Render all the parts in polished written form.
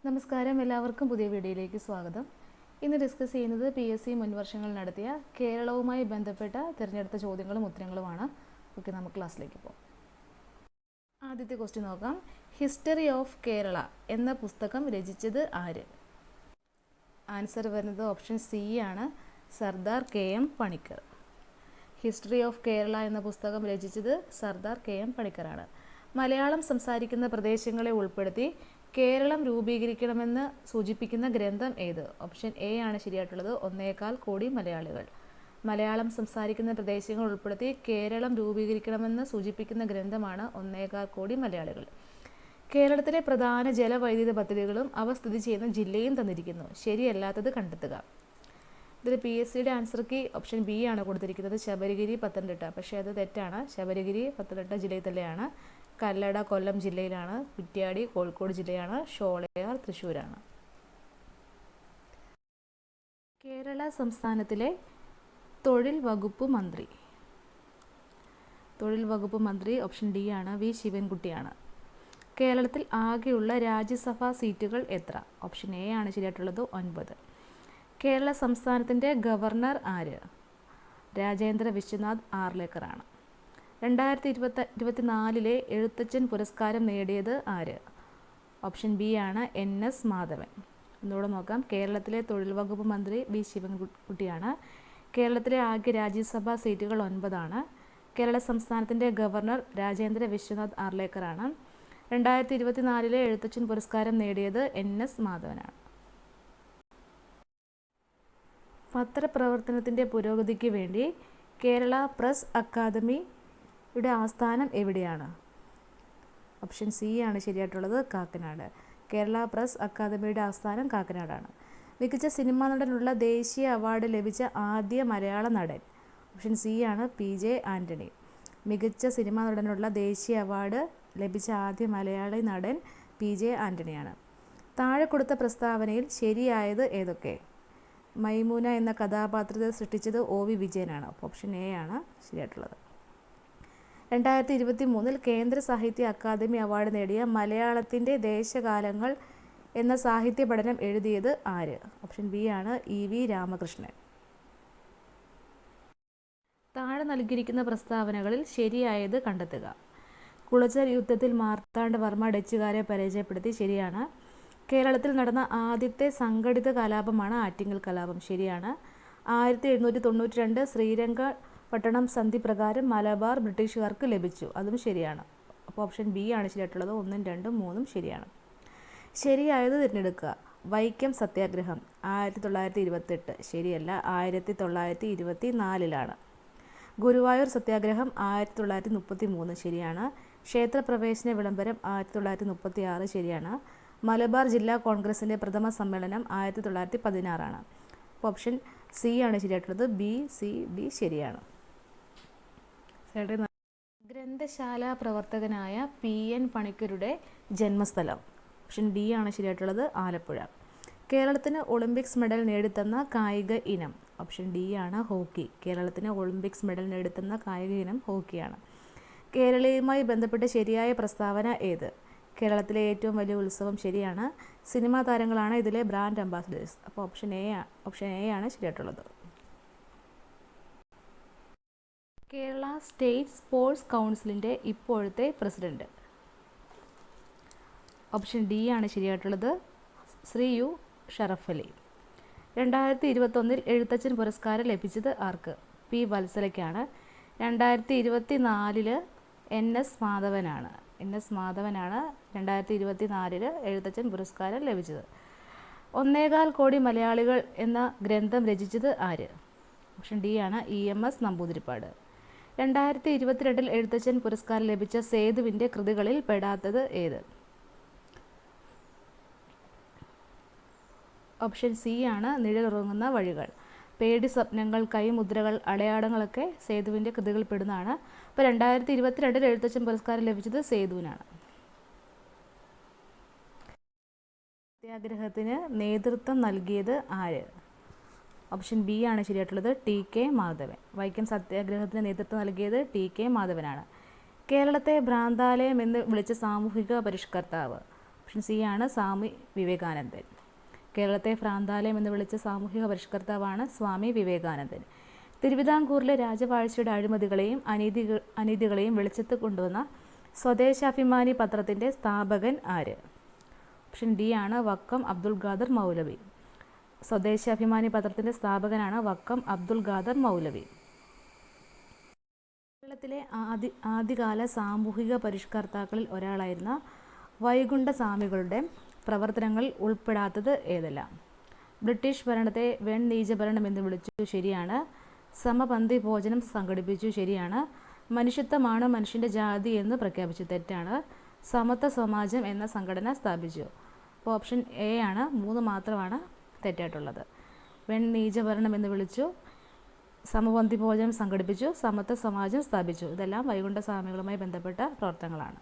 നമസ്കാരം, എല്ലാവർക്കും പുതിയ വീഡിയോയിലേക്ക് സ്വാഗതം. ഇന്ന് ഡിസ്കസ് ചെയ്യുന്നത് PSC മുൻവർഷങ്ങൾ നടത്തിയ കേരളവുമായി ബന്ധപ്പെട്ട തിരഞ്ഞെടുത്ത ചോദ്യങ്ങളും ഉത്തരങ്ങളുമാണ്. ഓക്കെ, നമുക്ക് ക്ലാസ്സിലേക്ക് പോകാം. ആദ്യത്തെ ക്വസ്റ്റ്യൻ നോക്കാം. ഹിസ്റ്ററി ഓഫ് കേരള എന്ന പുസ്തകം രചിച്ചത് ആര്? ആൻസർ വരുന്നത് ഓപ്ഷൻ സി ആണ്, Sardar KM Panicker. History of Kerala എന്ന പുസ്തകം രചിച്ചത് സർദാർ KM പണിക്കറാണ്. മലയാളം സംസാരിക്കുന്ന പ്രദേശങ്ങളെ ഉൾപ്പെടുത്തി കേരളം രൂപീകരിക്കണമെന്ന് സൂചിപ്പിക്കുന്ന ഗ്രന്ഥം ഏത്? ഓപ്ഷൻ എ ആണ് ശരിയായിട്ടുള്ളത്, 1.25 കോടി മലയാളികൾ. മലയാളം സംസാരിക്കുന്ന പ്രദേശങ്ങൾ ഉൾപ്പെടുത്തി കേരളം രൂപീകരിക്കണമെന്ന് സൂചിപ്പിക്കുന്ന ഗ്രന്ഥമാണ് 1.25 കോടി മലയാളികൾ. കേരളത്തിലെ പ്രധാന ജലവൈദ്യുത പദ്ധതികളും അവ സ്ഥിതി ചെയ്യുന്ന ജില്ലയും തന്നിരിക്കുന്നു. ശരിയല്ലാത്തത് കണ്ടെത്തുക. ഇതിൽ PSCയുടെ ആൻസർ കീ ഓപ്ഷൻ ബി ആണ് കൊടുത്തിരിക്കുന്നത്, ശബരിഗിരി പത്തനംതിട്ട. പക്ഷേ അത് തെറ്റാണ്. ശബരിഗിരി പത്തനംതിട്ട ജില്ലയിൽ തന്നെയാണ്. കല്ലട കൊല്ലം ജില്ലയിലാണ്. കുറ്റ്യാടി കോഴിക്കോട് ജില്ലയാണ്. ഷോളയാർ തൃശ്ശൂരാണ്. കേരള സംസ്ഥാനത്തിലെ തൊഴിൽ വകുപ്പ് മന്ത്രി. തൊഴിൽ വകുപ്പ് മന്ത്രി ഓപ്ഷൻ ഡി ആണ്, വി ശിവൻകുട്ടിയാണ്. കേരളത്തിൽ ആകെയുള്ള രാജ്യസഭാ സീറ്റുകൾ എത്ര? ഓപ്ഷൻ എ ആണ് ശരിയായിട്ടുള്ളത്, 9. കേരള സംസ്ഥാനത്തിൻ്റെ ഗവർണർ ആര്? രാജേന്ദ്ര വിശ്വനാഥ് ആർലേക്കറാണ്. 2024 എഴുത്തച്ഛൻ പുരസ്കാരം നേടിയത് ആര്? ഓപ്ഷൻ ബി ആണ്, NS മാധവൻ. ഒന്നുകൂടെ നോക്കാം. കേരളത്തിലെ തൊഴിൽ വകുപ്പ് മന്ത്രി വി ശിവൻകുട്ടിയാണ്. കേരളത്തിലെ ആകെ രാജ്യസഭാ സീറ്റുകൾ 9 ആണ്. കേരള സംസ്ഥാനത്തിൻ്റെ ഗവർണർ രാജേന്ദ്ര വിശ്വനാഥ് ആർലേക്കറാണ്. 2024 എഴുത്തച്ഛൻ പുരസ്കാരം നേടിയത് NS മാധവനാണ്. പത്രപ്രവർത്തനത്തിൻ്റെ പുരോഗതിക്ക് വേണ്ടി കേരള പ്രസ് അക്കാദമിയുടെ ആസ്ഥാനം എവിടെയാണ്? ഓപ്ഷൻ സി ആണ് ശരിയായിട്ടുള്ളത്, കാക്കനാട്. കേരള പ്രസ് അക്കാദമിയുടെ ആസ്ഥാനം കാക്കനാടാണ്. മികച്ച സിനിമാ നടനുള്ള ദേശീയ അവാർഡ് ലഭിച്ച ആദ്യ മലയാള നടൻ? ഓപ്ഷൻ സി ആണ്, PJ ആൻ്റണി. മികച്ച സിനിമാ നടനുള്ള ദേശീയ അവാർഡ് ലഭിച്ച ആദ്യ മലയാളി നടൻ PJ ആൻ്റണിയാണ്. താഴെ കൊടുത്ത പ്രസ്താവനയിൽ ശരിയായത് ഏതൊക്കെ? മൈമൂന എന്ന കഥാപാത്രത്തെ സൃഷ്ടിച്ചത് OV വിജയനാണ്. ഓപ്ഷൻ എ ആണ് ശരിയായിട്ടുള്ളത്. 2023 കേന്ദ്ര സാഹിത്യ അക്കാദമി അവാർഡ് നേടിയ മലയാളത്തിൻ്റെ ദേശകാലങ്ങൾ എന്ന സാഹിത്യ പഠനം എഴുതിയത് ആര്? ഓപ്ഷൻ ബി ആണ്, EV രാമകൃഷ്ണൻ. താഴെ നൽകിയിരിക്കുന്ന പ്രസ്താവനകളിൽ ശരിയായത് കണ്ടെത്തുക. കുളച്ചൽ യുദ്ധത്തിൽ മാർത്താണ്ഡവർമ്മ ഡച്ചുകാരെ പരാജയപ്പെടുത്തി. ശരിയാണ്. കേരളത്തിൽ നടന്ന ആദ്യത്തെ സംഘടിത കലാപമാണ് ആറ്റിങ്ങൽ കലാപം. ശരിയാണ്. 1792 ശ്രീരംഗപട്ടണം സന്ധി പ്രകാരം മലബാർ ബ്രിട്ടീഷുകാർക്ക് ലഭിച്ചു. അതും ശരിയാണ്. അപ്പോൾ ഓപ്ഷൻ ബി ആണ് ശരിയായിട്ടുള്ളത്. 1, 2, 3 ശരിയാണ്. ശരിയായത് തിരഞ്ഞെടുക്കുക. വൈക്കം സത്യാഗ്രഹം 1928. ശരിയല്ല, 1924 ഗുരുവായൂർ സത്യാഗ്രഹം 1933. ശരിയാണ്. ക്ഷേത്രപ്രവേശന വിളംബരം 1936. ശരിയാണ്. മലബാർ ജില്ലാ കോൺഗ്രസിൻ്റെ പ്രഥമ സമ്മേളനം 1916. അപ്പോൾ ഓപ്ഷൻ സി ആണ് ശരിയായിട്ടുള്ളത്. B, C, D ശരിയാണ്. ഗ്രന്ഥശാല പ്രവർത്തകനായ PN പണിക്കരുടെ ജന്മസ്ഥലം? ഓപ്ഷൻ ഡി ആണ് ശരിയായിട്ടുള്ളത്, ആലപ്പുഴ. കേരളത്തിന് ഒളിമ്പിക്സ് മെഡൽ നേടിത്തന്ന കായിക ഇനം? ഓപ്ഷൻ ഡി ആണ്, ഹോക്കി. കേരളത്തിന് ഒളിമ്പിക്സ് മെഡൽ നേടിത്തന്ന കായിക ഇനം ഹോക്കിയാണ്. കേരളീയവുമായി ബന്ധപ്പെട്ട ശരിയായ പ്രസ്താവന ഏത്? കേരളത്തിലെ ഏറ്റവും വലിയ ഉത്സവം? ശരിയാണ്. സിനിമാ താരങ്ങളാണ് ഇതിലെ ബ്രാൻഡ് അംബാസിഡേഴ്സ്. അപ്പോൾ ഓപ്ഷൻ എ ആണ് ശരിയായിട്ടുള്ളത്. കേരള സ്റ്റേറ്റ് സ്പോർട്സ് കൗൺസിലിൻ്റെ ഇപ്പോഴത്തെ പ്രസിഡന്റ്? ഓപ്ഷൻ ഡി ആണ് ശരിയായിട്ടുള്ളത്, ശ്രീ U ഷറഫ് അലി. 2021 എഴുത്തച്ഛൻ പുരസ്കാരം ലഭിച്ചത് ആർക്ക്? P വത്സലയ്ക്കാണ്. 2024 NS മാധവനാണ്. 2024 എഴുത്തച്ഛൻ പുരസ്കാരം ലഭിച്ചത്. 1.25 കോടി മലയാളികൾ എന്ന ഗ്രന്ഥം രചിച്ചത് ആര്? ഓപ്ഷൻ ഡി ആണ്, EMS നമ്പൂതിരിപ്പാട്. 2022 എഴുത്തച്ഛൻ പുരസ്കാരം ലഭിച്ച സേതുവിൻ്റെ കൃതികളിൽ പെടാത്തത് ഏത്? ഓപ്ഷൻ സി ആണ്, നിഴലുറങ്ങുന്ന വഴികൾ. പേടി സ്വപ്നങ്ങൾ, കൈമുദ്രകൾ, അടയാളങ്ങളൊക്കെ സേതുവിൻ്റെ കൃതികൾ പെടുന്നതാണ്. അപ്പോൾ 2022 എഴുത്തച്ഛൻ പുരസ്കാരം ലഭിച്ചത് സേതുവിനാണ്. സത്യാഗ്രഹത്തിന് നേതൃത്വം നൽകിയത് ആര്? ഓപ്ഷൻ ബി ആണ് ശരിയായിട്ടുള്ളത്, TK മാധവൻ. വൈക്കം സത്യാഗ്രഹത്തിന് നേതൃത്വം നൽകിയത് TK മാധവനാണ്. കേരളത്തെ ഭ്രാന്താലയം എന്ന് വിളിച്ച സാമൂഹിക പരിഷ്കർത്താവ്? ഓപ്ഷൻ സി ആണ് സ്വാമി വിവേകാനന്ദൻ. കേരളത്തെ ഭ്രാന്താലയം എന്ന് വിളിച്ച സാമൂഹിക പരിഷ്കർത്താവാണ് സ്വാമി വിവേകാനന്ദൻ. തിരുവിതാംകൂറിലെ രാജവാഴ്ചയുടെ അഴിമതികളെയും അനീതികളെയും വെളിച്ചത്ത് കൊണ്ടുവന്ന സ്വദേശാഭിമാനി പത്രത്തിൻ്റെ സ്ഥാപകൻ ആര്? ഓപ്ഷൻ ഡി ആണ് വക്കം അബ്ദുൽ ഖാദർ മൗലവി. സ്വദേശാഭിമാനി പത്രത്തിൻ്റെ സ്ഥാപകനാണ് വക്കം അബ്ദുൽ ഖാദർ മൗലവി. കേരളത്തിലെ ആദ്യകാല സാമൂഹിക പരിഷ്കർത്താക്കളിൽ ഒരാളായിരുന്ന വൈകുണ്ഠസ്വാമികളുടെ പ്രവർത്തനങ്ങളിൽ ഉൾപ്പെടാത്തത് ഏതെല്ലാം? ബ്രിട്ടീഷ് ഭരണത്തെ വെൺനീചഭരണം എന്ന് വിളിച്ചു, ശരിയാണ്. സമപന്തി ഭോജനം സംഘടിപ്പിച്ചു, ശരിയാണ്. മനുഷ്യത്വമാണ് മനുഷ്യൻ്റെ ജാതി എന്ന് പ്രഖ്യാപിച്ചു, തെറ്റാണ്. സമത്വ സമാജം എന്ന സംഘടന സ്ഥാപിച്ചു. അപ്പോൾ ഓപ്ഷൻ എ ആണ്, 3 മാത്രമാണ് തെറ്റായിട്ടുള്ളത്. വെൺനീചഭരണം എന്ന് വിളിച്ചു, സമപന്തി ഭോജനം സംഘടിപ്പിച്ചു, സമത്വ സമാജം സ്ഥാപിച്ചു. ഇതെല്ലാം വൈകുണ്ഠസ്വാമികളുമായി ബന്ധപ്പെട്ട പ്രവർത്തനങ്ങളാണ്.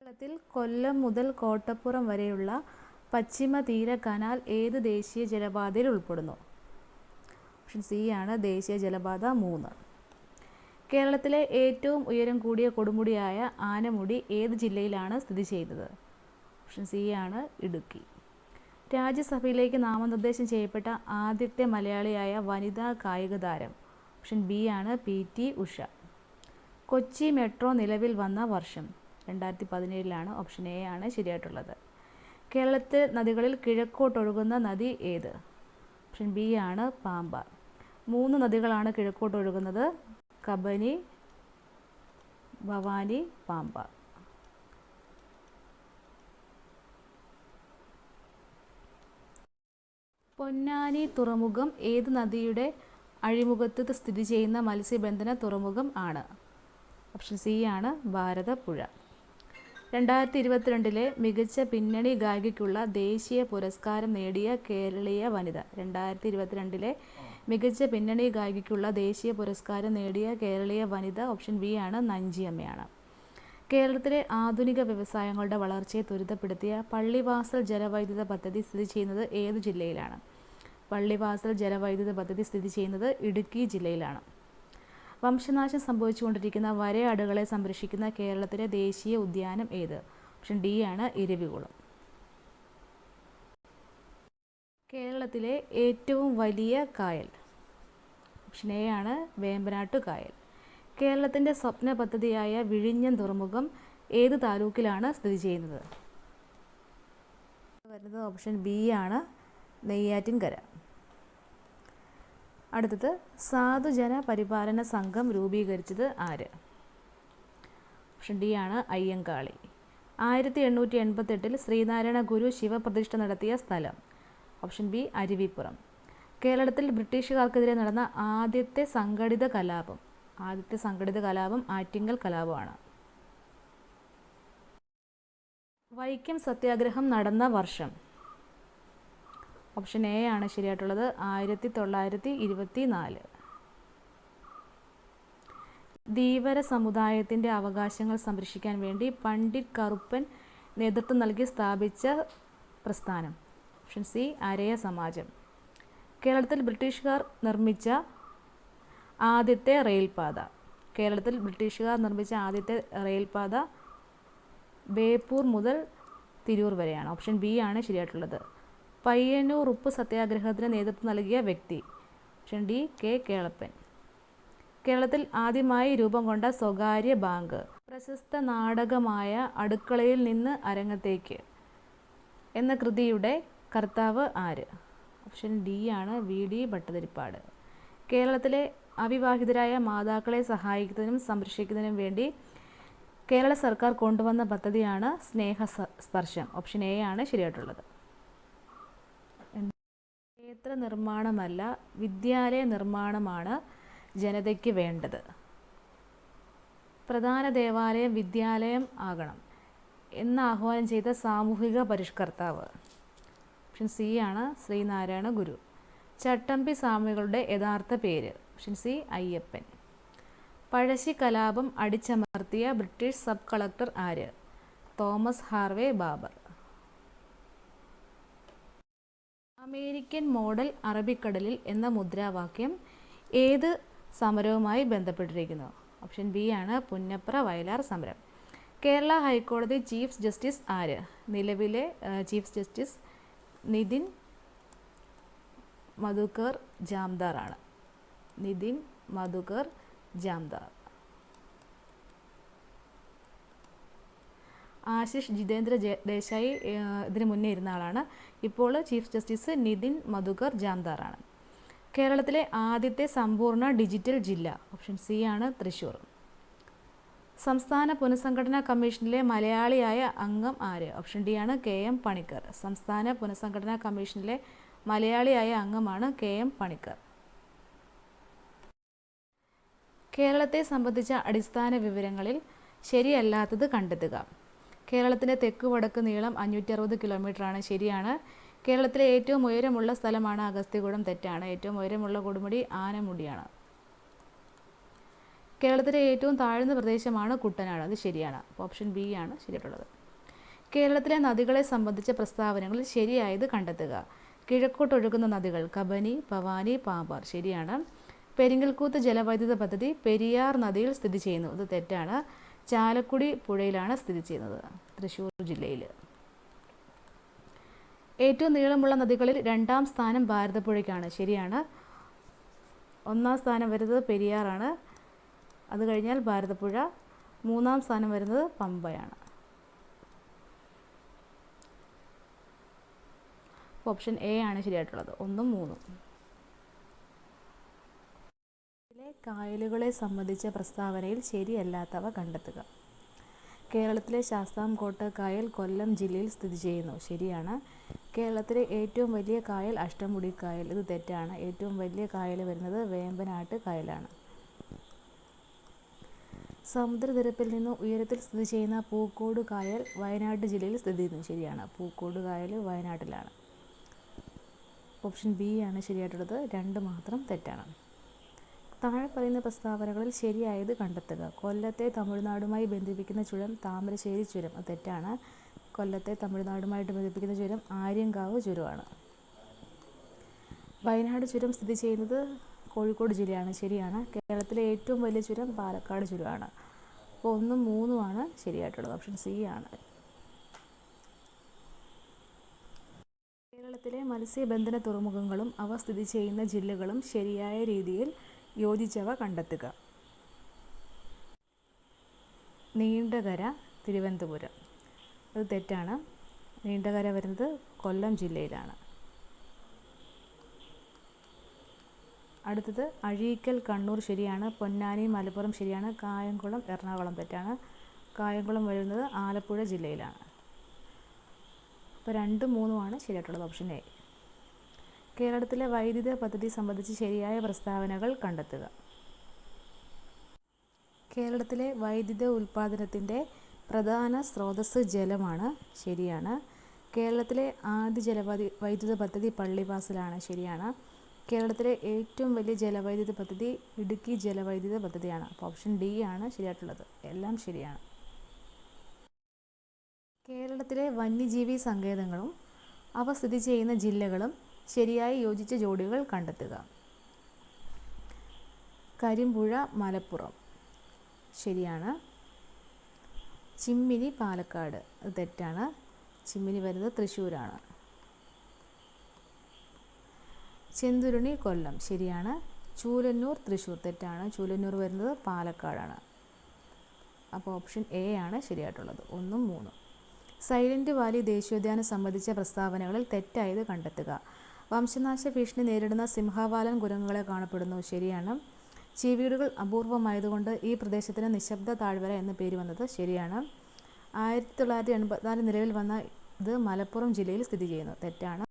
കേരളത്തിൽ കൊല്ലം മുതൽ കോട്ടപ്പുറം വരെയുള്ള പശ്ചിമ തീര കനാൽ ഏത് ദേശീയ ജലപാതയിൽ ഉൾപ്പെടുന്നു? ഓപ്ഷൻ സി ആണ് ദേശീയ ജലപാത 3. കേരളത്തിലെ ഏറ്റവും ഉയരം കൂടിയ കൊടുമുടിയായ ആനമുടി ഏത് ജില്ലയിലാണ് സ്ഥിതി ചെയ്യുന്നത്? ഓപ്ഷൻ സി ആണ് ഇടുക്കി. രാജ്യസഭയിലേക്ക് നാമനിർദ്ദേശം ചെയ്യപ്പെട്ട ആദ്യത്തെ മലയാളിയായ വനിതാ കായിക താരം? ഓപ്ഷൻ ബി ആണ് PT ഉഷ. കൊച്ചി മെട്രോ നിലവിൽ വന്ന വർഷം? 2017 ഓപ്ഷൻ എ ആണ് ശരിയായിട്ടുള്ളത്. കേരളത്തിലെ നദികളിൽ കിഴക്കോട്ടൊഴുകുന്ന നദി ഏത്? ഓപ്ഷൻ ബി ആണ് പാമ്പ. 3 നദികളാണ് കിഴക്കോട്ടൊഴുകുന്നത്: കബനി, ഭവാനി, പാമ്പ. പൊന്നാനി തുറമുഖം ഏത് നദിയുടെ അഴിമുഖത്ത് സ്ഥിതി ചെയ്യുന്ന മത്സ്യബന്ധന തുറമുഖം ആണ്? ഓപ്ഷൻ സി ആണ് ഭാരതപ്പുഴ. 2022 മികച്ച പിന്നണി ഗായികയ്ക്കുള്ള ദേശീയ പുരസ്കാരം നേടിയ കേരളീയ വനിത? 2022 മികച്ച പിന്നണി ഗായികയ്ക്കുള്ള ദേശീയ പുരസ്കാരം നേടിയ കേരളീയ വനിത? ഓപ്ഷൻ ബി ആണ് നഞ്ചിയമ്മയാണ്. കേരളത്തിലെ ആധുനിക വ്യവസായങ്ങളുടെ വളർച്ചയെ ത്വരിതപ്പെടുത്തിയ പള്ളിവാസൽ ജലവൈദ്യുത പദ്ധതി സ്ഥിതി ചെയ്യുന്നത് ഏത് ജില്ലയിലാണ്? പള്ളിവാസൽ ജലവൈദ്യുത പദ്ധതി സ്ഥിതി ചെയ്യുന്നത് ഇടുക്കി ജില്ലയിലാണ്. വംശനാശം സംഭവിച്ചുകൊണ്ടിരിക്കുന്ന വരയാടുകളെ സംരക്ഷിക്കുന്ന കേരളത്തിലെ ദേശീയ ഉദ്യാനം ഏത്? ഓപ്ഷൻ ഡി ആണ് ഇരവികുളം. കേരളത്തിലെ ഏറ്റവും വലിയ കായൽ? ഓപ്ഷൻ എ ആണ് വേമ്പനാട്ട് കായൽ. കേരളത്തിൻ്റെ സ്വപ്ന പദ്ധതിയായ വിഴിഞ്ഞം തുറമുഖം ഏത് താലൂക്കിലാണ് സ്ഥിതി ചെയ്യുന്നത്? വരുന്നത് ഓപ്ഷൻ ബി ആണ് നെയ്യാറ്റിൻകര. അടുത്തത്, സാധുജന പരിപാലന സംഘം രൂപീകരിച്ചത് ആര്? ഓപ്ഷൻ ഡി ആണ് അയ്യങ്കാളി. 1888 ശ്രീനാരായണ ഗുരു ശിവപ്രതിഷ്ഠ നടത്തിയ സ്ഥലം? Option B Aruvippuram. കേരളത്തിൽ ബ്രിട്ടീഷുകാർക്കെതിരെ നടന്ന ആദ്യത്തെ സംഘടിത കലാപം ആറ്റിങ്ങൽ കലാപമാണ്. വൈക്കം സത്യാഗ്രഹം നടന്ന വർഷം? ഓപ്ഷൻ എ ആണ് ശരിയായിട്ടുള്ളത്, 1924. ധീവര സമുദായത്തിൻ്റെ അവകാശങ്ങൾ സംരക്ഷിക്കാൻ വേണ്ടി പണ്ഡിറ്റ് കറുപ്പൻ നേതൃത്വം നൽകി സ്ഥാപിച്ച പ്രസ്ഥാനം? ഓപ്ഷൻ സി ആര്യ സമാജം. കേരളത്തിൽ ബ്രിട്ടീഷുകാർ നിർമ്മിച്ച ആദ്യത്തെ റെയിൽപാത ബേപ്പൂർ മുതൽ തിരൂർ വരെയാണ്. ഓപ്ഷൻ ബി ആണ് ശരിയായിട്ടുള്ളത്. പയ്യന്നൂർ ഉപ്പ് സത്യാഗ്രഹത്തിന് നേതൃത്വം നൽകിയ വ്യക്തി? Option D K Kelappan. കേരളത്തിൽ ആദ്യമായി രൂപം കൊണ്ട സ്വകാര്യ ബാങ്ക്? പ്രശസ്ത നാടകമായ അടുക്കളയിൽ നിന്ന് അരങ്ങത്തേക്ക് എന്ന കൃതിയുടെ കർത്താവ് ആര്? ഓപ്ഷൻ ഡി ആണ് VD ഭട്ടതിരിപ്പാട്. കേരളത്തിലെ അവിവാഹിതരായ മാതാക്കളെ സഹായിക്കുന്നതിനും സംരക്ഷിക്കുന്നതിനും വേണ്ടി കേരള സർക്കാർ കൊണ്ടുവന്ന പദ്ധതിയാണ് സ്നേഹസ്പർശം. ഓപ്ഷൻ എ ആണ് ശരിയായിട്ടുള്ളത്. ക്ഷേത്ര നിർമ്മാണമല്ല, വിദ്യാലയ നിർമ്മാണമാണ് ജനതയ്ക്ക് വേണ്ടത്. പ്രധാന ദേവാലയം വിദ്യാലയം ആകണം എന്ന് ആഹ്വാനം ചെയ്ത സാമൂഹിക പരിഷ്കർത്താവ്? ഓപ്ഷൻ സി ആണ് ശ്രീനാരായണ ഗുരു. ചട്ടമ്പി സ്വാമികളുടെ യഥാർത്ഥ പേര്? Option C Ayyappan. പഴശ്ശി കലാപം അടിച്ചമർത്തിയ ബ്രിട്ടീഷ് സബ് കളക്ടർ ആര്? Thomas Harvey Babur. American model അറബിക്കടലിൽ എന്ന മുദ്രാവാക്യം ഏത് സമരവുമായി ബന്ധപ്പെട്ടിരിക്കുന്നു? ഓപ്ഷൻ ബി ആണ് പുന്നപ്ര വയലാർ സമരം. കേരള ഹൈക്കോടതി ചീഫ് ജസ്റ്റിസ് ആര്? നിലവിലെ ചീഫ് ജസ്റ്റിസ് നിതിൻ മധുകർ ജാംദാർ ആണ്. നിതിൻ മധുകർ ജാംദാർ. ആശിഷ് ജിതേന്ദ്ര ദേശായി ഇതിന് മുന്നേ ഇരുന്ന ആളാണ്. ഇപ്പോൾ ചീഫ് ജസ്റ്റിസ് നിതിൻ മധുകർ ജാംദാർ ആണ്. കേരളത്തിലെ ആദ്യത്തെ സമ്പൂർണ്ണ ഡിജിറ്റൽ ജില്ല? ഓപ്ഷൻ സി ആണ് തൃശ്ശൂർ. സംസ്ഥാന പുനഃസംഘടനാ കമ്മീഷനിലെ മലയാളിയായ അംഗം ആര്? ഓപ്ഷൻ ഡി ആണ് കെ എം പണിക്കർ. സംസ്ഥാന പുനഃസംഘടനാ കമ്മീഷനിലെ മലയാളിയായ അംഗമാണ് കെ എം പണിക്കർ. കേരളത്തെ സംബന്ധിച്ച അടിസ്ഥാന വിവരങ്ങളിൽ ശരിയല്ലാത്തത് കണ്ടെത്തുക. കേരളത്തിൻ്റെ തെക്ക് വടക്ക് നീളം 560 കിലോമീറ്ററാണ്. ശരിയാണ്. കേരളത്തിലെ ഏറ്റവും ഉയരമുള്ള സ്ഥലമാണ് അഗസ്ത്യകൂടം. തെറ്റാണ്. ഏറ്റവും ഉയരമുള്ള കൊടുമുടി ആനമുടിയാണ്. കേരളത്തിലെ ഏറ്റവും താഴ്ന്ന പ്രദേശമാണ് കുട്ടനാട്. അത് ശരിയാണ്. ഓപ്ഷൻ ബി ആണ് ശരിയായിട്ടുള്ളത്. കേരളത്തിലെ നദികളെ സംബന്ധിച്ച പ്രസ്താവനകളിൽ ശരിയായത് കണ്ടെത്തുക. കിഴക്കോട്ടൊഴുകുന്ന നദികൾ കബനി, ഭവാനി, പാമ്പാർ. ശരിയാണ്. പെരിങ്ങൽകൂത്ത് ജലവൈദ്യുത പദ്ധതി പെരിയാർ നദിയിൽ സ്ഥിതി ചെയ്യുന്നു. ഇത് തെറ്റാണ്. ചാലക്കുടി പുഴയിലാണ് സ്ഥിതി ചെയ്യുന്നത്, തൃശ്ശൂർ ജില്ലയിൽ. ഏറ്റവും നീളമുള്ള നദികളിൽ 2ാം സ്ഥാനം ഭാരതപ്പുഴയ്ക്കാണ്. ശരിയാണ്. 1ാം സ്ഥാനം വരുന്നത് പെരിയാറാണ്. അത് കഴിഞ്ഞാൽ ഭാരതപ്പുഴ. 3ാം സ്ഥാനം വരുന്നത് പമ്പയാണ്. ഓപ്ഷൻ എ ആണ് ശരിയായിട്ടുള്ളത്. 1ഉം 3ഉം. കായലുകളെ സംബന്ധിച്ച പ്രസ്താവനയിൽ ശരിയല്ലാത്തവ കണ്ടെത്തുക. കേരളത്തിലെ ശാസ്താംകോട്ട കായൽ കൊല്ലം ജില്ലയിൽ സ്ഥിതി ചെയ്യുന്നു. ശരിയാണ്. കേരളത്തിലെ ഏറ്റവും വലിയ കായൽ അഷ്ടമുടി കായൽ. ഇത് തെറ്റാണ്. ഏറ്റവും വലിയ കായൽ വരുന്നത് വേമ്പനാട്ട് കായലാണ്. സമുദ്രനിരപ്പിൽ നിന്ന് ഉയരത്തിൽ സ്ഥിതി ചെയ്യുന്ന പൂക്കോട് കായൽ വയനാട് ജില്ലയിൽ സ്ഥിതി ചെയ്യുന്നു. ശരിയാണ്. പൂക്കോട് കായൽ വയനാട്ടിലാണ്. ഓപ്ഷൻ ബി ആണ് ശരിയായിട്ടുള്ളത്. 2 മാത്രം തെറ്റാണ്. താഴെ പറയുന്ന പ്രസ്താവനകളിൽ ശരിയായത് കണ്ടെത്തുക. കൊല്ലത്തെ തമിഴ്നാടുമായി ബന്ധിപ്പിക്കുന്ന ചുരം താമരശ്ശേരി ചുരം. അത് തെറ്റാണ്. കൊല്ലത്തെ തമിഴ്നാടുമായിട്ട് ബന്ധിപ്പിക്കുന്ന ചുരം ആര്യങ്കാവ് ചുരമാണ്. വയനാട് ചുരം സ്ഥിതി ചെയ്യുന്നത് കോഴിക്കോട് ജില്ലയാണ്. ശരിയാണ്. കേരളത്തിലെ ഏറ്റവും വലിയ ചുരം പാലക്കാട് ചുരമാണ്. അപ്പോൾ 1ഉം 3ഉം ആണ് ശരിയായിട്ടുള്ളത്. ഓപ്ഷൻ സി ആണ്. കേരളത്തിലെ മത്സ്യബന്ധന തുറമുഖങ്ങളും അവ സ്ഥിതി ചെയ്യുന്ന ജില്ലകളും ശരിയായ രീതിയിൽ യോജിച്ചവ കണ്ടെത്തുക. നീണ്ടകര തിരുവനന്തപുരം. അത് തെറ്റാണ്. നീണ്ടകര വരുന്നത് കൊല്ലം ജില്ലയിലാണ്. അടുത്തത് അഴീക്കൽ കണ്ണൂർ. ശരിയാണ്. പൊന്നാനി മലപ്പുറം. ശരിയാണ്. കായംകുളം എറണാകുളം. തെറ്റാണ്. കായംകുളം വരുന്നത് ആലപ്പുഴ ജില്ലയിലാണ്. അപ്പോൾ 2ഉം 3ഉം ആണ് ശരിയായിട്ടുള്ളത്. Option A. കേരളത്തിലെ വൈദ്യുത പദ്ധതി സംബന്ധിച്ച് ശരിയായ പ്രസ്താവനകൾ കണ്ടെത്തുക. കേരളത്തിലെ വൈദ്യുത ഉൽപ്പാദനത്തിൻ്റെ പ്രധാന സ്രോതസ്സ് ജലമാണ്. ശരിയാണ്. കേരളത്തിലെ ആദ്യ വൈദ്യുത പദ്ധതി പള്ളിവാസലാണ്. ശരിയാണ്. കേരളത്തിലെ ഏറ്റവും വലിയ ജലവൈദ്യുത പദ്ധതി ഇടുക്കി ജലവൈദ്യുത പദ്ധതിയാണ്. അപ്പോൾ ഓപ്ഷൻ ഡി ആണ് ശരിയായിട്ടുള്ളത്. എല്ലാം ശരിയാണ്. കേരളത്തിലെ വന്യജീവി സങ്കേതങ്ങളും അവ സ്ഥിതി ചെയ്യുന്ന ജില്ലകളും ശരിയായി യോജിച്ച ജോഡികൾ കണ്ടെത്തുക. കരിമ്പുഴ മലപ്പുറം. ശരിയാണ്. ചിമ്മിനി പാലക്കാട്. അത് തെറ്റാണ്. ചിമ്മിനി വരുന്നത് തൃശ്ശൂരാണ്. ചെന്തുരുണി കൊല്ലം. ശരിയാണ്. ചൂലന്നൂർ തൃശ്ശൂർ. തെറ്റാണ്. ചൂലന്നൂർ വരുന്നത് പാലക്കാടാണ്. അപ്പോൾ ഓപ്ഷൻ എ ആണ് ശരിയായിട്ടുള്ളത്. 1ഉം 3ഉം. സൈലന്റ് വാലി ദേശീയോദ്യാനം സംബന്ധിച്ച പ്രസ്താവനകളിൽ തെറ്റായത് കണ്ടെത്തുക. വംശനാശ ഭീഷണി നേരിടുന്ന സിംഹവാലൻ കുരങ്ങുകളെ കാണപ്പെടുന്നു. ശരിയാണ്. ചീവീടുകൾ അപൂർവമായതുകൊണ്ട് ഈ പ്രദേശത്തിന് നിശബ്ദ താഴ്വര എന്ന പേര് വന്നത്. ശരിയാണ്. 1984 നിലവിൽ വന്ന ഇത് മലപ്പുറം ജില്ലയിൽ സ്ഥിതി ചെയ്യുന്നു. തെറ്റാണ്.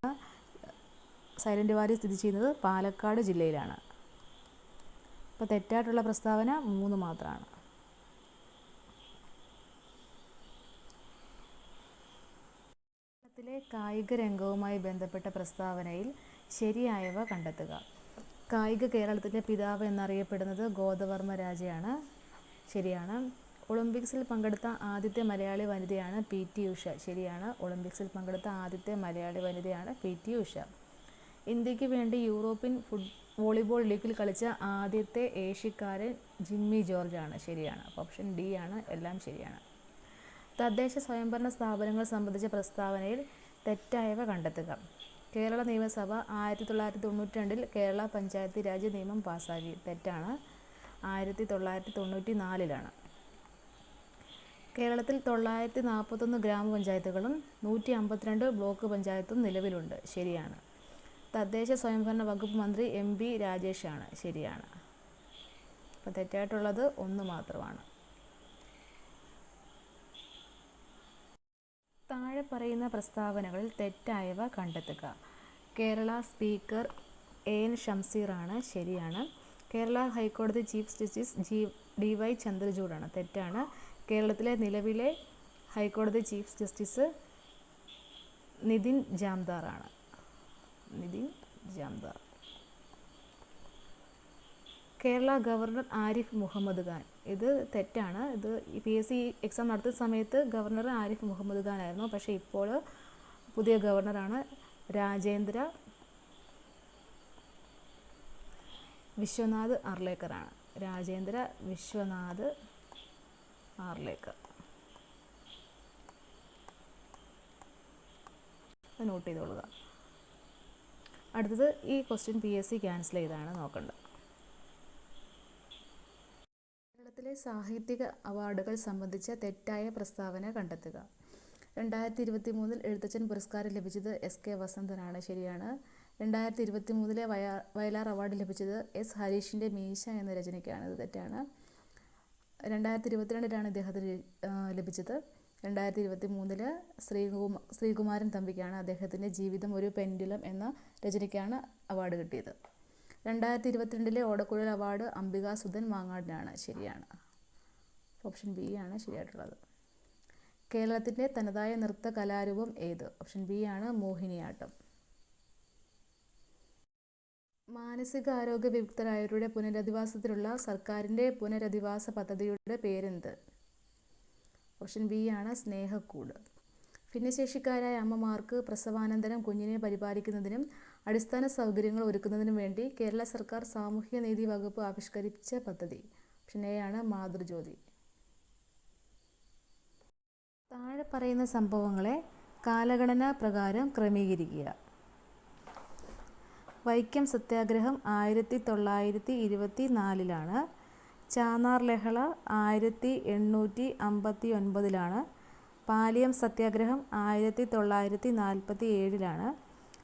സൈലന്റ് വാലി സ്ഥിതി ചെയ്യുന്നത് പാലക്കാട് ജില്ലയിലാണ്. അപ്പോൾ തെറ്റായിട്ടുള്ള പ്രസ്താവന 3 മാത്രമാണ്. കേരളത്തിലെ കായിക രംഗവുമായി ബന്ധപ്പെട്ട പ്രസ്താവനയിൽ ശരിയായവ കണ്ടെത്തുക. കായിക കേരളത്തിൻ്റെ പിതാവ് എന്നറിയപ്പെടുന്നത് ഗോദവർമ്മ രാജയാണ്. ശരിയാണ്. ഒളിമ്പിക്സിൽ പങ്കെടുത്ത ആദ്യത്തെ മലയാളി വനിതയാണ് PT ഉഷ. ശരിയാണ്. ഒളിമ്പിക്സിൽ പങ്കെടുത്ത ആദ്യത്തെ മലയാളി വനിതയാണ് PT ഉഷ. ഇന്ത്യക്ക് വേണ്ടി യൂറോപ്യൻ വോളിബോൾ ലീഗിൽ കളിച്ച ആദ്യത്തെ ഏഷ്യക്കാരൻ ജിമ്മി ജോർജ് ആണ്. ശരിയാണ്. അപ്പോൾ ഓപ്ഷൻ ഡി ആണ് എല്ലാം ശരിയാണ്. തദ്ദേശ സ്വയംഭരണ സ്ഥാപനങ്ങൾ സംബന്ധിച്ച പ്രസ്താവനയിൽ തെറ്റായവ കണ്ടെത്തുക. കേരള നിയമസഭ 1992 കേരള പഞ്ചായത്ത് രാജ് നിയമം പാസ്സാക്കി. തെറ്റാണ്. 1994 കേരളത്തിൽ 941 ഗ്രാമപഞ്ചായത്തുകളും 152 ബ്ലോക്ക് പഞ്ചായത്തും നിലവിലുണ്ട്. ശരിയാണ്. തദ്ദേശ സ്വയംഭരണ വകുപ്പ് മന്ത്രി MB രാജേഷാണ്. ശരിയാണ്. അപ്പോൾ തെറ്റായിട്ടുള്ളത് 1 മാത്രമാണ്. താഴെ പറയുന്ന പ്രസ്താവനകളിൽ തെറ്റായവ കണ്ടെത്തുക. Kerala speaker AN ഷംസീറാണ്. ശരിയാണ്. കേരള ഹൈക്കോടതി ചീഫ് ജസ്റ്റിസ് DY ചന്ദ്രചൂഡാണ്. തെറ്റാണ്. കേരളത്തിലെ നിലവിലെ ഹൈക്കോടതി ചീഫ് ജസ്റ്റിസ് നിതിൻ ജാംദാറാണ്. കേരള ഗവർണർ ആരിഫ് മുഹമ്മദ് ഖാൻ. ഇത് തെറ്റാണ്. ഇത് PSC എക്സാം നടത്തുന്ന സമയത്ത് ഗവർണർ ആരിഫ് മുഹമ്മദ് ഖാൻ ആയിരുന്നു. പക്ഷേ ഇപ്പോൾ പുതിയ ഗവർണറാണ് രാജേന്ദ്ര വിശ്വനാഥ് ആർലേക്കറാണ്. രാജേന്ദ്ര വിശ്വനാഥ് ആർലേക്കർ. അത് നോട്ട് ചെയ്തോളുക. അടുത്തത് ഈ ക്വസ്റ്റ്യൻ PSC ക്യാൻസൽ ചെയ്താണ് നോക്കേണ്ടത്. കേരളത്തിലെ സാഹിത്യക അവാർഡുകൾ സംബന്ധിച്ച തെറ്റായ പ്രസ്താവന കണ്ടെത്തുക. 2023 എഴുത്തച്ഛൻ പുരസ്കാരം ലഭിച്ചത് SK വസന്തനാണ്. ശരിയാണ്. 2023 വയലാർ അവാർഡ് ലഭിച്ചത് S ഹരീഷിൻ്റെ മീശ എന്ന രചനയ്ക്കാണ്. ഇത് തെറ്റാണ്. 2022 ഇദ്ദേഹത്തിന് ലഭിച്ചത്. 2023 ശ്രീകുമാരൻ തമ്പിക്കാണ്. അദ്ദേഹത്തിൻ്റെ ജീവിതം ഒരു പെൻഡുലം എന്ന രചനയ്ക്കാണ് അവാർഡ് കിട്ടിയത്. 2022 ഓടക്കുഴൽ അവാർഡ് അംബികാസുധൻ മാങ്ങാടിനാണ്. ശരിയാണ്. ഓപ്ഷൻ B ആണ് ശരിയായിട്ടുള്ളത്. കേരളത്തിൻ്റെ തനതായ നൃത്ത കലാരൂപം ഏത്? ഓപ്ഷൻ B ആണ് മോഹിനിയാട്ടം. മാനസികാരോഗ്യ വിമുക്തരായവരുടെ പുനരധിവാസത്തിലുള്ള സർക്കാരിൻ്റെ പുനരധിവാസ പദ്ധതിയുടെ പേരെന്ത്? ഓപ്ഷൻ B ആണ് സ്നേഹക്കൂട്. ഭിന്നശേഷിക്കാരായ അമ്മമാർക്ക് പ്രസവാനന്തരം കുഞ്ഞിനെ പരിപാലിക്കുന്നതിനും അടിസ്ഥാന സൗകര്യങ്ങൾ ഒരുക്കുന്നതിനും വേണ്ടി കേരള സർക്കാർ സാമൂഹ്യനീതി വകുപ്പ് ആവിഷ്കരിച്ച പദ്ധതി. ഓപ്ഷൻ A ആണ് മാതൃജ്യോതി. താഴെ പറയുന്ന സംഭവങ്ങളെ കാലഗണന പ്രകാരം ക്രമീകരിക്കുക. വൈക്കം സത്യാഗ്രഹം 1924 ചാന്നാർ ലഹള 1859 പാലിയം സത്യാഗ്രഹം 1947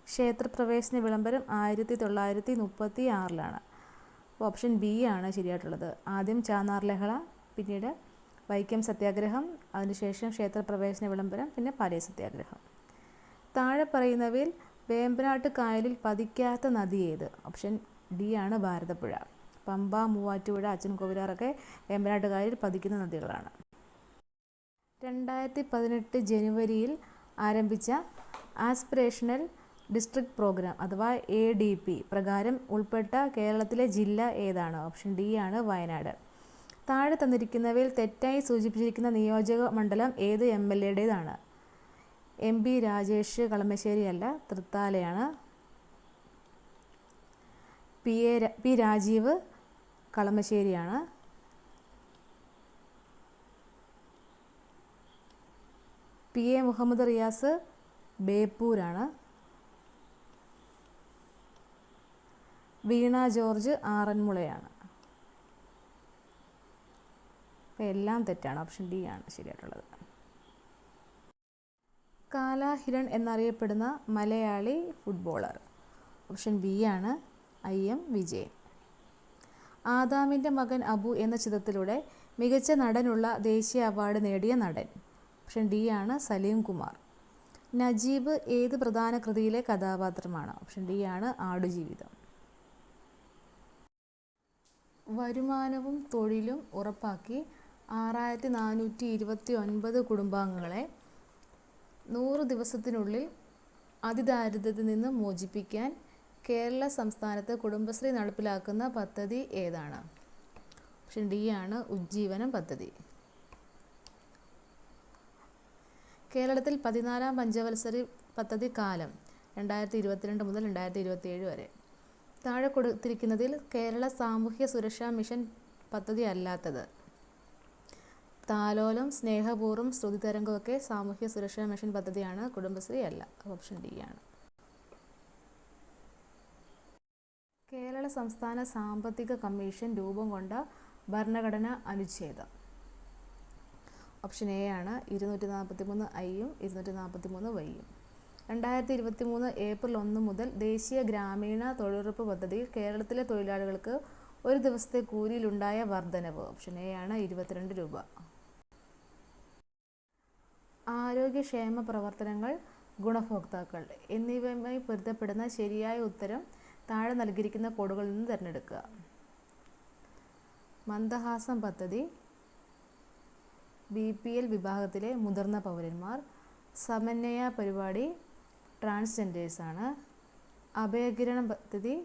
ക്ഷേത്രപ്രവേശന വിളംബരം 1936 ഓപ്ഷൻ B ആണ് ശരിയായിട്ടുള്ളത്. ആദ്യം ചാന്നാർ ലഹള, പിന്നീട് വൈക്കം സത്യാഗ്രഹം, അതിനുശേഷം ക്ഷേത്രപ്രവേശന വിളംബരം, പിന്നെ പാലിയം സത്യാഗ്രഹം. താഴെ പറയുന്നവയിൽ വേമ്പനാട്ട് കായലിൽ പതിക്കാത്ത നദി ഏത്? ഓപ്ഷൻ D ആണ് ഭാരതപ്പുഴ. പമ്പ, മൂവാറ്റുപുഴ, അച്ചൻകോവിലാറൊക്കെ വേമ്പനാട്ട് കായലിൽ പതിക്കുന്ന നദികളാണ്. 2018 ജനുവരിയിൽ ആരംഭിച്ച ആസ്പിറേഷണൽ ഡിസ്ട്രിക്ട് പ്രോഗ്രാം അഥവാ ADP പ്രകാരം ഉൾപ്പെട്ട കേരളത്തിലെ ജില്ല ഏതാണ്? ഓപ്ഷൻ D ആണ് വയനാട്. താഴെ തന്നിരിക്കുന്നവയിൽ തെറ്റായി സൂചിപ്പിച്ചിരിക്കുന്ന നിയോജക മണ്ഡലം ഏത് MLAയുടേതാണ്? MB രാജേഷ് കളമശ്ശേരി അല്ല, തൃത്താലയാണ്. P രാജീവ് കളമശ്ശേരിയാണ്. PA മുഹമ്മദ് റിയാസ് ബേപ്പൂരാണ്. വീണ ജോർജ് ആറന്മുളയാണ്. അപ്പോൾ എല്ലാം തെറ്റാണ്. ഓപ്ഷൻ D ആണ് ശരിയായിട്ടുള്ളത്. കാലാഹിരൺ എന്നറിയപ്പെടുന്ന മലയാളി ഫുട്ബോളർ? ഓപ്ഷൻ B ആണ് IM വിജയൻ. ആദാമിൻ്റെ മകൻ അബു എന്ന ചിത്രത്തിലൂടെ മികച്ച നടനുള്ള ദേശീയ അവാർഡ് നേടിയ നടൻ? ഓപ്ഷൻ D ആണ് സലീം കുമാർ. നജീബ് ഏത് പ്രധാന കൃതിയിലെ കഥാപാത്രമാണ്? ഓപ്ഷൻ D ആണ് ആടുജീവിതം. വരുമാനവും തൊഴിലും ഉറപ്പാക്കി 6429 കുടുംബാംഗങ്ങളെ 100 ദിവസത്തിനുള്ളിൽ അതിദാരിദ്ര്യത്തിൽ നിന്ന് മോചിപ്പിക്കാൻ കേരള സംസ്ഥാനത്ത് കുടുംബശ്രീ നടപ്പിലാക്കുന്ന പദ്ധതി ഏതാണ്? ഓപ്ഷൻ D ആണ് ഉജ്ജീവനം പദ്ധതി. കേരളത്തിൽ 14ാം പഞ്ചവത്സരി പദ്ധതി കാലം 2022 മുതൽ 2027 വരെ. താഴെ കൊടുത്തിരിക്കുന്നതിൽ കേരള സാമൂഹ്യ സുരക്ഷാ മിഷൻ പദ്ധതി അല്ലാത്തത്? താലോലം, സ്നേഹപൂർവ്വം, ശ്രുതി തരംഗമൊക്കെ സാമൂഹ്യ സുരക്ഷാ മിഷൻ പദ്ധതിയാണ്, കുടുംബശ്രീ അല്ല. ഓപ്ഷൻ ഡി ആണ്. കേരള സംസ്ഥാന സാമ്പത്തിക കമ്മീഷൻ രൂപം കൊണ്ട ഭരണഘടനാ അനുച്ഛേദം. ഓപ്ഷൻ എ ആണ് 243 ഐയും 243 വൈയും. 2023 ഏപ്രിൽ 1 മുതൽ ദേശീയ ഗ്രാമീണ തൊഴിലുറപ്പ് പദ്ധതിയിൽ കേരളത്തിലെ തൊഴിലാളികൾക്ക് ഒരു ദിവസത്തെ കൂലിയിലുണ്ടായ വർധനവ്. ഓപ്ഷൻ എ ആണ് 22 രൂപ. ആരോഗ്യക്ഷേമ പ്രവർത്തനങ്ങൾ, ഗുണഭോക്താക്കൾ എന്നിവയുമായി പൊരുത്തപ്പെടുന്ന ശരിയായ ഉത്തരം താഴെ നൽകിയിരിക്കുന്ന കോഡുകളിൽ നിന്ന് തിരഞ്ഞെടുക്കുക. മന്ദഹാസം പദ്ധതി BPL വിഭാഗത്തിലെ മുതിർന്ന പൗരന്മാർ. സമന്വയ പരിപാടി ട്രാൻസ്ജെൻഡേഴ്സാണ്. അഭയകിരണം പദ്ധതി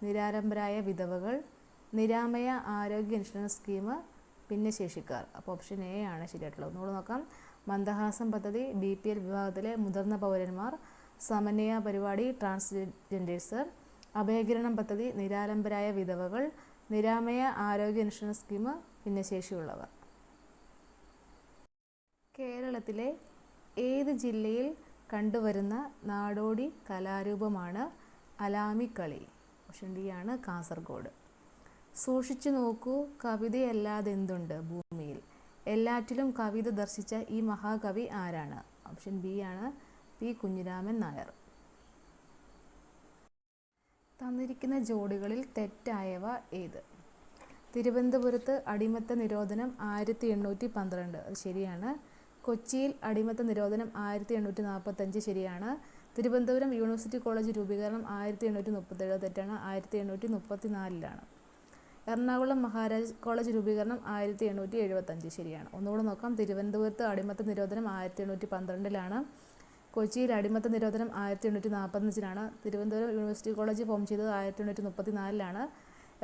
നിരാലംബരായ വിധവകൾ. നിരാമയ ആരോഗ്യ ഇൻഷുറൻസ് സ്കീം ഭിന്നശേഷിക്കാർ. അപ്പോൾ ഓപ്ഷൻ എ ആണ് ശരിയായിട്ടുള്ളത്. ഒന്നുകൂടെ നോക്കാം. മന്ദഹാസം പദ്ധതി BPL വിഭാഗത്തിലെ മുതിർന്ന പൗരന്മാർ. സമന്വയ പരിപാടി ട്രാൻസ്ജെൻഡേഴ്സ്. അഭയകിരണം പദ്ധതി നിരാലംബരായ വിധവകൾ. നിരാമയ ആരോഗ്യ ഇൻഷുറൻസ് സ്കീം ഭിന്നശേഷിയുള്ളവർ. കേരളത്തിലെ ഏത് ജില്ലയിൽ കണ്ടുവരുന്ന നാടോടി കലാരൂപമാണ് അലാമിക്കളി? ഓപ്ഷൻ ഡി ആണ് കാസർഗോഡ്. സൂക്ഷിച്ചു നോക്കൂ, കവിതയല്ലാതെന്തുണ്ട് ഭൂമിയിൽ? എല്ലാറ്റിലും കവിത ദർശിച്ച ഈ മഹാകവി ആരാണ്? ഓപ്ഷൻ ബി ആണ് P. കുഞ്ഞിരാമൻ നായർ. തന്നിരിക്കുന്ന ജോഡികളിൽ തെറ്റായവ ഏത്? തിരുവനന്തപുരത്ത് അടിമത്ത നിരോധനം 1812, അത് ശരിയാണ്. കൊച്ചിയിൽ അടിമത്ത നിരോധനം 1845, ശരിയാണ്. തിരുവനന്തപുരം യൂണിവേഴ്സിറ്റി കോളേജ് രൂപീകരണം 1837, തെറ്റാണ്. 1834. എറണാകുളം മഹാരാജാസ് കോളേജ് രൂപീകരണം 1875, ശരിയാണ്. ഒന്നുകൂടെ നോക്കാം. തിരുവനന്തപുരത്ത് അടിമത്ത നിരോധനം 1812, കൊച്ചിയിൽ അടിമത്ത നിരോധനം 1845. തിരുവനന്തപുരം യൂണിവേഴ്സിറ്റി കോളേജ് ഫോം ചെയ്തത് 1834.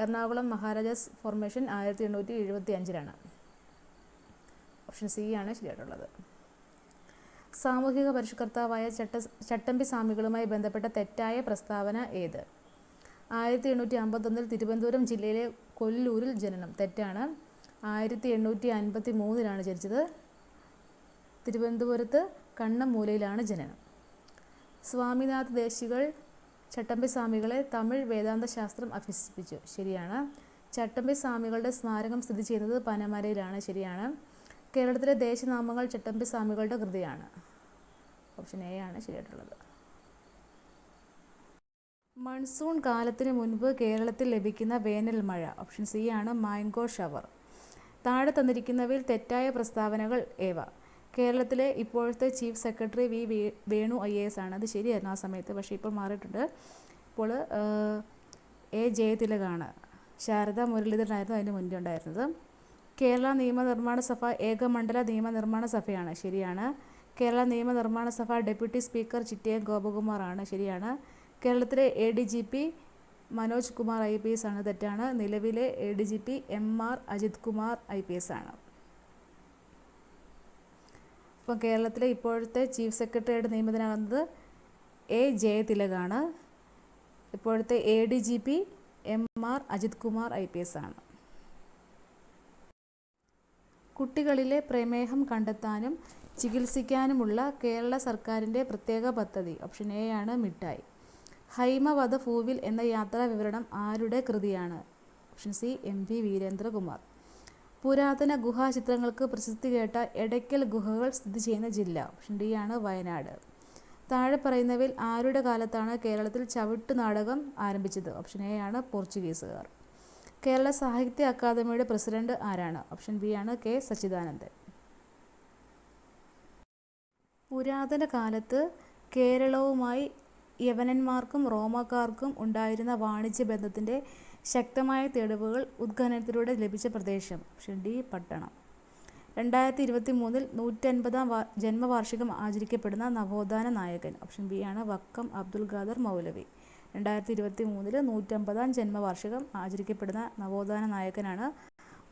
Ernakulam Maharajas formation 1875. Option C ആണ് ശരിയായിട്ടുള്ളത്. സാമൂഹിക പരിഷ്കർത്താവായ ചട്ടമ്പി സ്വാമികളുമായി ബന്ധപ്പെട്ട തെറ്റായ പ്രസ്താവന ഏത്? 1851 തിരുവനന്തപുരം ജില്ലയിലെ കൊല്ലൂരിൽ ജനനം, തെറ്റാണ്. 1853 ജനിച്ചത്. തിരുവനന്തപുരത്ത് കണ്ണമൂലയിലാണ് ജനനം. സ്വാമിനാഥ് ദേശികൾ ചട്ടമ്പി സ്വാമികളെ തമിഴ് വേദാന്ത ശാസ്ത്രം അഭ്യസിപ്പിച്ചു, ശരിയാണ്. ചട്ടമ്പി സ്വാമികളുടെ സ്മാരകം സ്ഥിതി ചെയ്യുന്നത് പനമരയിലാണ്, ശരിയാണ്. കേരളത്തിലെ ദേശനാമങ്ങൾ ചട്ടമ്പി സ്വാമികളുടെ കൃതിയാണ്. ഓപ്ഷൻ എ ആണ് ശരിയായിട്ടുള്ളത്. മൺസൂൺ കാലത്തിന് മുൻപ് കേരളത്തിൽ ലഭിക്കുന്ന വേനൽ മഴ. ഓപ്ഷൻ സി ആണ് മാംഗോ ഷവർ. താഴെ തന്നിരിക്കുന്നവയിൽ തെറ്റായ പ്രസ്താവനകൾ ഏവ? കേരളത്തിലെ ഇപ്പോഴത്തെ ചീഫ് സെക്രട്ടറി വേണു IAS ആണ്, അത് ശരിയായിരുന്നു ആ സമയത്ത്, പക്ഷേ ഇപ്പോൾ മാറിയിട്ടുണ്ട്. ഇപ്പോൾ A. ജയതിലകാണ്. ശാരദ മുരളീധരനായിരുന്നു അതിന് മുന്നേ ഉണ്ടായിരുന്നത്. കേരള നിയമനിർമ്മാണ സഭ ഏകമണ്ഡല നിയമനിർമ്മാണ സഭയാണ്, ശരിയാണ്. കേരള നിയമനിർമ്മാണ സഭ ഡെപ്യൂട്ടി സ്പീക്കർ ചിറ്റയം ഗോപകുമാറാണ്, ശരിയാണ്. കേരളത്തിലെ ADGP മനോജ് കുമാർ IPS ആണ്, തെറ്റാണ്. നിലവിലെ ADGP MR Ajith Kumar IPS ആണ്. അപ്പോൾ കേരളത്തിലെ ഇപ്പോഴത്തെ ചീഫ് സെക്രട്ടറിയുടെ നിയമിതനാകുന്നത് A. ജയതിലകാണ്. ഇപ്പോഴത്തെ ADGP MR Ajith Kumar IPS ആണ്. കുട്ടികളിലെ പ്രമേഹം കണ്ടെത്താനും ചികിത്സിക്കാനുമുള്ള കേരള സർക്കാരിൻ്റെ പ്രത്യേക പദ്ധതി. ഓപ്ഷൻ എ ആണ് മിഠായി. ഹൈമവധ ഭൂവിൽ എന്ന യാത്രാ വിവരണം ആരുടെ കൃതിയാണ്? Option C MV Veerendrakumar. പുരാതന ഗുഹാചിത്രങ്ങൾക്ക് പ്രസിദ്ധി കേട്ട എടയ്ക്കൽ ഗുഹകൾ സ്ഥിതി ചെയ്യുന്ന ജില്ല. ഓപ്ഷൻ ഡി ആണ് വയനാട്. താഴെ പറയുന്നവയിൽ ആരുടെ കാലത്താണ് കേരളത്തിൽ ചവിട്ട് നാടകം ആരംഭിച്ചത്? ഓപ്ഷൻ എ ആണ് പോർച്ചുഗീസുകാർ. കേരള സാഹിത്യ അക്കാദമിയുടെ പ്രസിഡന്റ് ആരാണ്? ഓപ്ഷൻ ബി ആണ് K. സച്ചിദാനന്ദൻ. പുരാതന കാലത്ത് കേരളവുമായി യവനന്മാർക്കും റോമാക്കാർക്കും ഉണ്ടായിരുന്ന വാണിജ്യ ബന്ധത്തിൻ്റെ ശക്തമായ തെളിവുകൾ ഉദ്ഖനനത്തിലൂടെ ലഭിച്ച പ്രദേശം. ഓപ്ഷൻ ഡി പട്ടണം. 2023 150-ാം ജന്മവാർഷികം ആചരിക്കപ്പെടുന്ന നവോത്ഥാന നായകൻ. ഓപ്ഷൻ ബി ആണ് വക്കം അബ്ദുൽ ഖാദർ മൗലവി. 2023 150-ാം ജന്മവാർഷികം ആചരിക്കപ്പെടുന്ന നവോത്ഥാന നായകനാണ്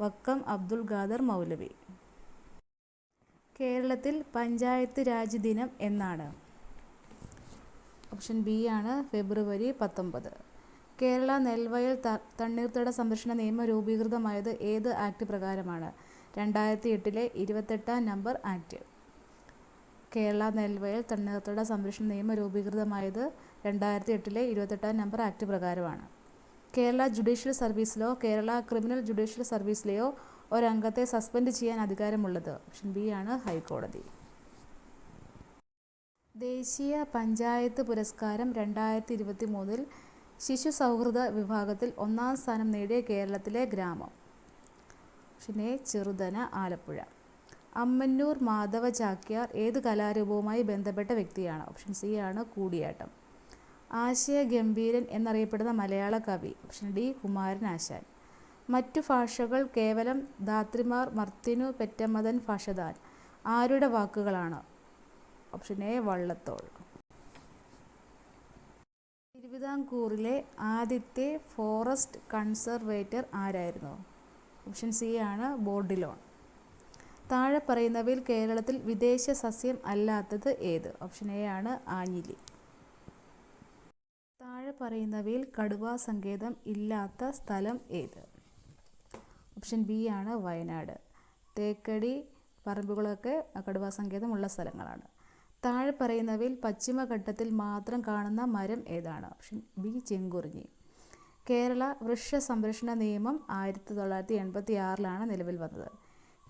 വക്കം അബ്ദുൽ ഖാദർ മൗലവി. കേരളത്തിൽ പഞ്ചായത്ത് രാജ് ദിനം എന്നാണ്? ഓപ്ഷൻ ബി ആണ് ഫെബ്രുവരി 19. കേരള നെൽവയൽ തണ്ണീർത്തട സംരക്ഷണ നിയമം രൂപീകൃതമായത് ഏത് ആക്ട് പ്രകാരമാണ്? 2008 28-ാം നമ്പർ ആക്ട്. കേരള നെൽവയൽ തണ്ണീർത്തട സംരക്ഷണ നിയമം രൂപീകൃതമായത് 2008 28-ാം നമ്പർ ആക്ട് പ്രകാരമാണ്. Kerala judicial service law. Kerala criminal judicial സർവീസിലെയോ ഒരംഗത്തെ സസ്പെൻഡ് ചെയ്യാൻ അധികാരമുള്ളത് ഓപ്ഷൻ ബി ആണ് ഹൈക്കോടതി. ദേശീയ പഞ്ചായത്ത് പുരസ്കാരം 2023 ശിശു സൗഹൃദ വിഭാഗത്തിൽ 1-ാം സ്ഥാനം നേടിയ കേരളത്തിലെ ഗ്രാമം. Option A Cheruthana, Alappuzha. അമ്മന്നൂർ മാധവ ചാക്യാർ ഏത് കലാരൂപവുമായി ബന്ധപ്പെട്ട വ്യക്തിയാണ്? ഓപ്ഷൻ സി ആണ് കൂടിയാട്ടം. ആശയഗംഭീരൻ എന്നറിയപ്പെടുന്ന മലയാള കവി. Option D Kumaranasan. മറ്റു ഭാഷകൾ കേവലം ധാത്രിമാർ മർത്യനു പെറ്റമ്മതൻ ഭാഷതാൻ ആരുടെ വാക്കുകളാണ്? Option A Vallathol. തിരുവിതാംകൂറിലെ ആദ്യത്തെ ഫോറസ്റ്റ് കൺസർവേറ്റർ ആരായിരുന്നു? ഓപ്ഷൻ സി ആണ് ബോർഡിലോൺ. താഴെ പറയുന്നവയിൽ കേരളത്തിൽ വിദേശ സസ്യം അല്ലാത്തത് ഏത്? ഓപ്ഷൻ എ ആണ് ആഞ്ഞിലി. താഴെ പറയുന്നവയിൽ കടുവാ സങ്കേതം ഇല്ലാത്ത സ്ഥലം ഏത്? ഓപ്ഷൻ ബി ആണ് വയനാട്. തേക്കടി പറമ്പുകളൊക്കെ കടുവാ സങ്കേതമുള്ള സ്ഥലങ്ങളാണ്. താഴെ പറയുന്നവയിൽ പശ്ചിമഘട്ടത്തിൽ മാത്രം കാണുന്ന മരം ഏതാണ്? ഓപ്ഷൻ ബി ചെങ്കുറിഞ്ഞി. കേരള വൃക്ഷ സംരക്ഷണ നിയമം 1986 നിലവിൽ വന്നത്.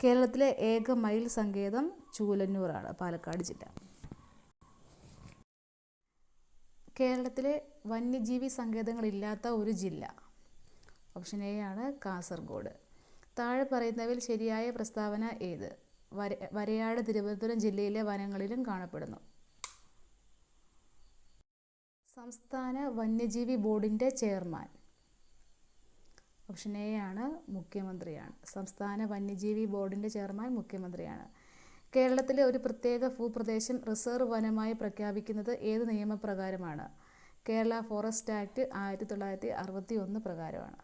കേരളത്തിലെ ഏക മയിൽ സങ്കേതം ചൂലന്നൂറാണ്, പാലക്കാട് ജില്ല. കേരളത്തിലെ വന്യജീവി സങ്കേതങ്ങളില്ലാത്ത ഒരു ജില്ല. ഓപ്ഷൻ എ ആണ് കാസർഗോഡ്. താഴെ പറയുന്നവയിൽ ശരിയായ പ്രസ്താവന ഏത്? വരയാട് തിരുവനന്തപുരം ജില്ലയിലെ വനങ്ങളിലും കാണപ്പെടുന്നു. സംസ്ഥാന വന്യജീവി ബോർഡിൻ്റെ ചെയർമാൻ. ഓപ്ഷൻ എ ആണ് മുഖ്യമന്ത്രിയാണ്. സംസ്ഥാന വന്യജീവി ബോർഡിൻ്റെ ചെയർമാൻ മുഖ്യമന്ത്രിയാണ്. കേരളത്തിലെ ഒരു പ്രത്യേക ഭൂപ്രദേശം റിസർവ് വനമായി പ്രഖ്യാപിക്കുന്നത് ഏത് നിയമപ്രകാരമാണ്? കേരള ഫോറസ്റ്റ് ആക്ട് 1961 പ്രകാരമാണ്.